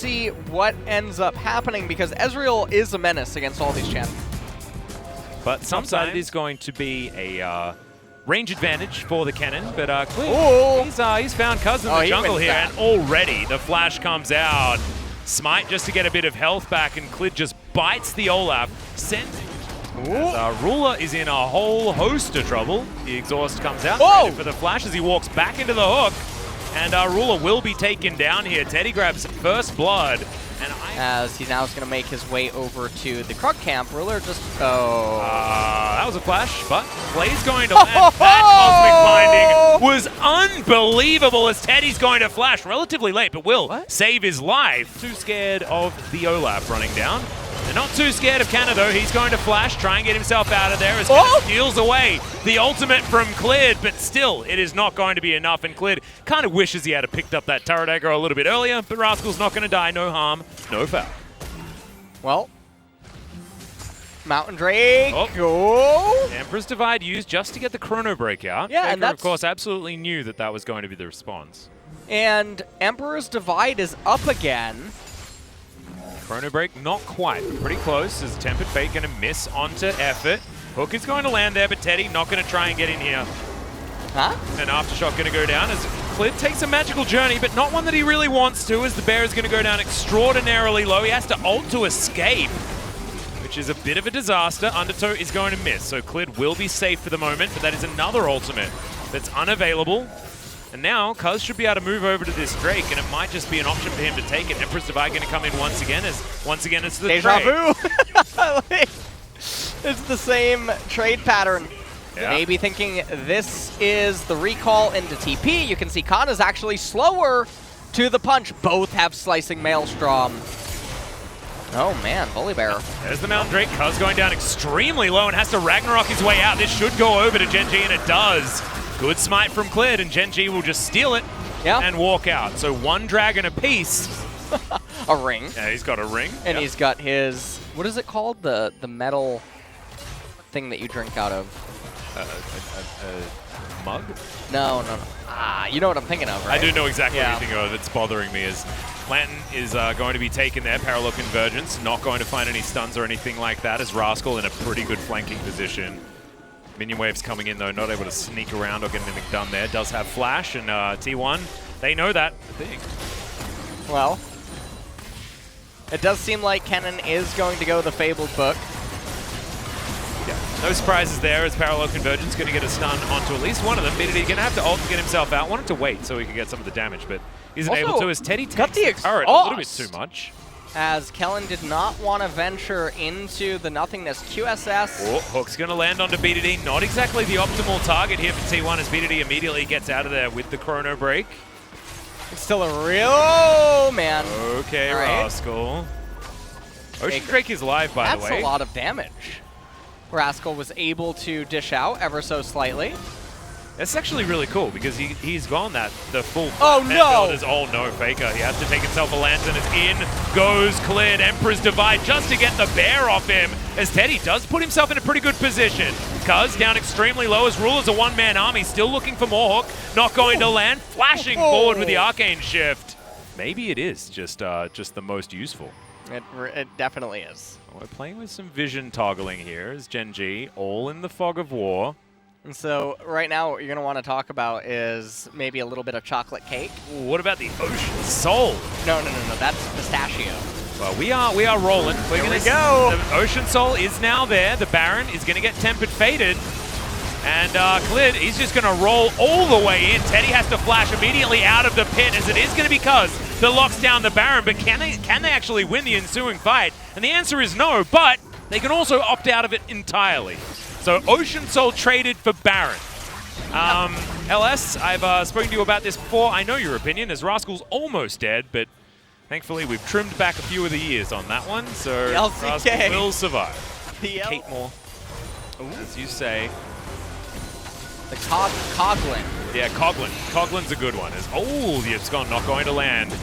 see what ends up happening because Ezreal is a menace against all these champions. But sometimes it is going to be a range advantage for the cannon, but he's found Cuz in the jungle here, and already the flash comes out. Smite just to get a bit of health back, and Clid just bites the Olaf. Ruler is in a whole host of trouble. The exhaust comes out for the flash as he walks back into the hook, and Ruler will be taken down here. Teddy grabs first blood. And as he now is going to make his way over to the Krug camp, Ruler just... that was a flash, but Clay's going to land. That cosmic binding was unbelievable as Teddy's going to flash relatively late, but will save his life. Too scared of the Olaf running down. They're not too scared of Canna, though. He's going to flash, try and get himself out of there as Canna steals away the ultimate from Clid, but still, it is not going to be enough, and Clid kind of wishes he had picked up that turret aggro a little bit earlier, but Rascal's not going to die. No harm, no foul. Well, Mountain Drake, Emperor's Divide used just to get the Chrono Break out. Yeah, Faker, and that's... of course, absolutely knew that that was going to be the response. And Emperor's Divide is up again. Chrono Break, not quite. Pretty close. Is Tempered Fate going to miss onto Effort? Hook is going to land there, but Teddy not going to try and get in here. And Aftershock going to go down as Clid takes a magical journey, but not one that he really wants to, as the bear is going to go down extraordinarily low. He has to ult to escape, which is a bit of a disaster. Undertow is going to miss, so Clid will be safe for the moment, but that is another ultimate that's unavailable. And now, Cuz should be able to move over to this Drake, and it might just be an option for him to take it. Empress Divide going to come in once again it's the Deja trade. vu! It's the same trade pattern. Yeah. Maybe thinking this is the recall into TP. You can see Khan is actually slower to the punch. Both have Slicing Maelstrom. Oh man, Bully Bear. There's the Mountain Drake. Cuz going down extremely low and has to Ragnarok his way out. This should go over to Gen.G, and it does. Good smite from Clid, and Gen.G will just steal it and walk out. So one dragon apiece. A ring. Yeah, he's got a ring. And he's got his, what is it called? The metal thing that you drink out of. A mug? No. You know what I'm thinking of, right? I do know exactly what you're thinking of. It's bothering me. Is Planton is going to be taken there. Parallel Convergence. Not going to find any stuns or anything like that, as Rascal in a pretty good flanking position. Minion waves coming in, though, not able to sneak around or get anything done there. Does have flash, and T1, they know that, I think. Well, it does seem like Kennen is going to go the Fabled Book. Yeah, no surprises there, as Parallel Convergence going to get a stun onto at least one of them. Biddy going to have to ult to get himself out. Wanted to wait so he could get some of the damage, but isn't able to, as Teddy takes the turret a little bit too much. As Kellen did not want to venture into the nothingness. QSS. Hook's going to land onto BDD. Not exactly the optimal target here for T1 as BDD immediately gets out of there with the Chrono Break. It's still a real man. Okay, Rascal. Ocean Drake is live, by the way. That's a lot of damage. Rascal was able to dish out ever so slightly. That's actually really cool because he's gone the full builders. Oh no, Faker. He has to take himself a lantern as in goes Clid. Emperor's Divide just to get the bear off him as Teddy does put himself in a pretty good position. Cuz down extremely low as Ruler's a one-man army, still looking for more hook. Not going to land, flashing forward with the Arcane Shift. Maybe it is just the most useful. It definitely is. We're playing with some vision toggling here as Gen.G, all in the fog of war. And so right now what you're going to want to talk about is maybe a little bit of chocolate cake. Ooh, what about the Ocean Soul? No, that's pistachio. Well, we are rolling. Here we go. The Ocean Soul is now there. The Baron is going to get Tempered Fated. And Clid, he's just going to roll all the way in. Teddy has to flash immediately out of the pit as it is going to be Cuz that locks down the Baron. But can they actually win the ensuing fight? And the answer is no, but they can also opt out of it entirely. So Ocean Soul traded for Baron. LS, I've spoken to you about this before. I know your opinion, as Rascal's almost dead, but thankfully we've trimmed back a few of the years on that one, so Rascal will survive. The Kate Moore, as you say. The Coglin. Yeah, Coglin. Coglin's a good one. It's gone, not going to land.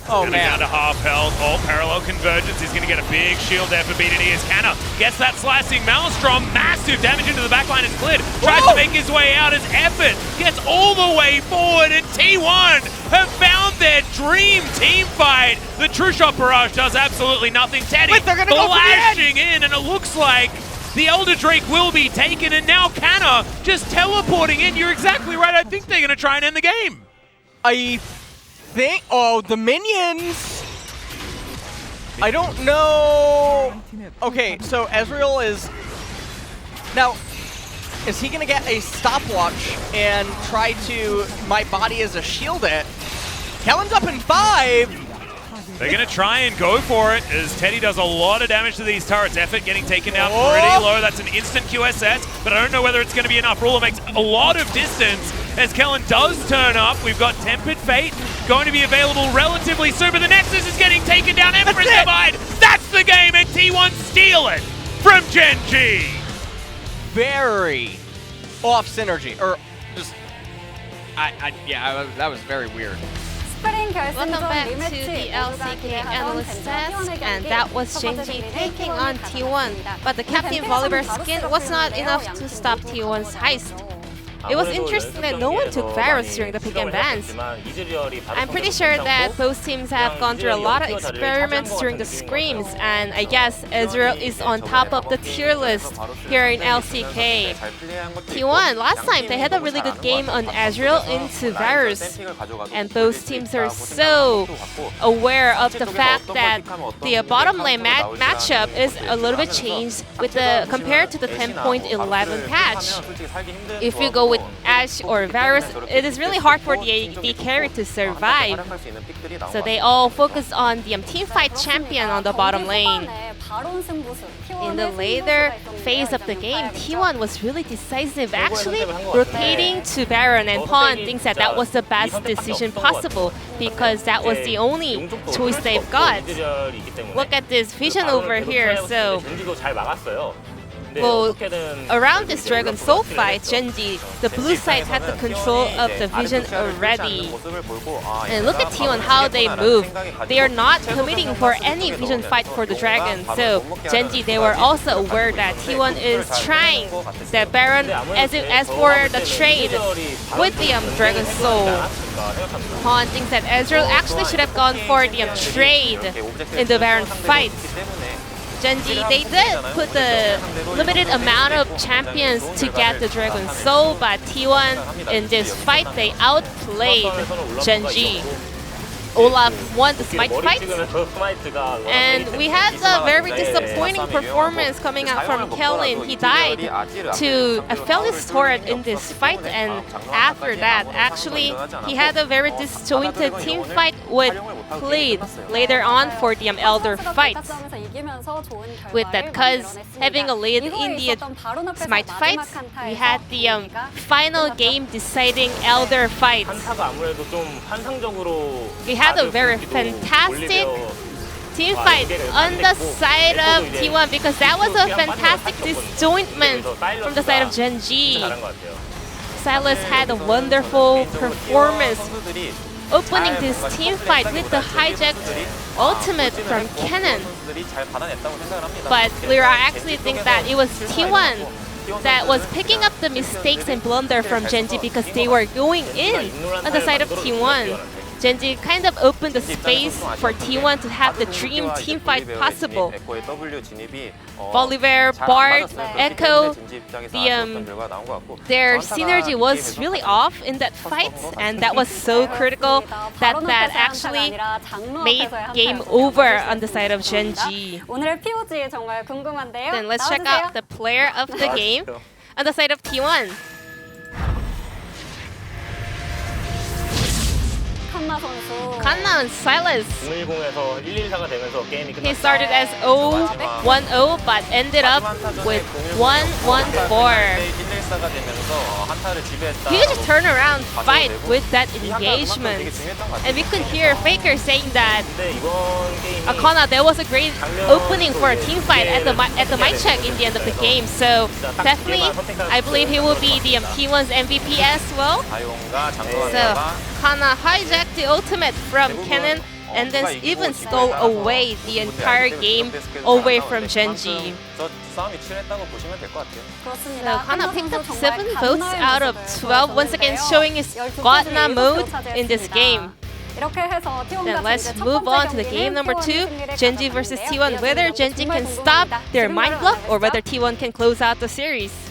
Oh, man. Down to half health. Oh, Parallel Convergence. He's going to get a big shield there for BDD as Canna gets that Slicing Maelstrom. Massive damage into the backline as Clid tries to make his way out as Effort gets all the way forward, and T1 have found their dream team fight. The True Shot Barrage does absolutely nothing. Teddy Wait, they're gonna go flashing in, and it looks like the Elder Drake will be taken, and now Canna just teleporting in. You're exactly right. I think they're going to try and end the game. I think... Oh, the minions! I don't know... Okay, so Ezreal is... Now, is he going to get a stopwatch and try to... My body as a shield it? Kellen's up in 5! They're going to try and go for it as Teddy does a lot of damage to these turrets. Effort getting taken down pretty low. That's an instant QSS, but I don't know whether it's going to be enough. Ruler makes a lot of distance as Kellen does turn up. We've got Tempered Fate going to be available relatively soon, but the Nexus is getting taken down. Emperor's Divide! That's the game, and T1 steal it from Gen.G. Very off synergy, or just... yeah, that was very weird. Welcome back to the LCK Analyst Desk, and that was Gen.G taking on T1, but the Captain Volibear skin was not enough to stop T1's heist. It was interesting that no one took Varus during the pick and bans. I'm pretty sure that both teams have gone through a lot of experiments during the scrims, and I guess Ezreal is on top of the tier list here in LCK. T1, last time they had a really good game on Ezreal into Varus, and both teams are so aware of the fact that the bottom lane matchup is a little bit changed with the compared to the 10.11 patch. If you go with Ashe or Varus, it is really hard for the AD carry to survive. So they all focus on the teamfight champion on the bottom lane. In the later phase of the game, T1 was really decisive, actually rotating to Baron and Pawn, thinks that that was the best decision possible because that was the only choice they've got. Look at this vision over here. So well, around this Dragon Soul fight, Gen.G, the blue side had the control of the vision already. And look at T1, how they move. They are not committing for any vision fight for the Dragon. So Gen.G, they were also aware that T1 is trying the Baron as for the trade with the Dragon Soul. Pawn thinks that Ezreal actually should have gone for the trade in the Baron fight. Gen.G, they did put the limited amount of champions to get the Dragon Soul, but T1 in this fight, they outplayed Gen.G. Olaf won the Smite fight, and we had a very disappointing performance coming out from Kellen. He died to a Felix turret in this fight, and after that, actually, he had a very disjointed team fight with Plead later on for the Elder fight. With that, cause having a lead in the Smite fight, we had the final game deciding Elder fight. We had a very fantastic team fight on the side of T1 because that was a fantastic disjointment from the side of Gen.G. Sylas had a wonderful performance opening this team fight with the hijacked ultimate from Cannon. But Lyra actually think that it was T1 that was picking up the mistakes and blunder from Gen.G because they were going in on the side of T1. Gen.G kind of opened the space for T1 to have the dream teamfight possible. Volibear, Bard, Echo, their synergy was really off in that fight, and that was so critical that that actually made game over on the side of Gen.G. Then let's check out the player of the game on the side of T1. Kanna and Sylas. He started as 0-1-0 but ended up with 1-1-4. Huge turnaround fight with that engagement. And we could hear Faker saying that Akana, there was a great opening for a team fight at the mic check in the end of the game. So definitely, I believe he will be the T1's MVP as well. So Kana hijacked the ultimate from Cannon and then even stole away the entire game away from Gen.G. So Kana picked up 7 votes out of 12, once again showing his Godna mode in this game. Then let's move on to the game number 2, Gen.G versus T1, whether Gen.G can stop their mind block or whether T1 can close out the series.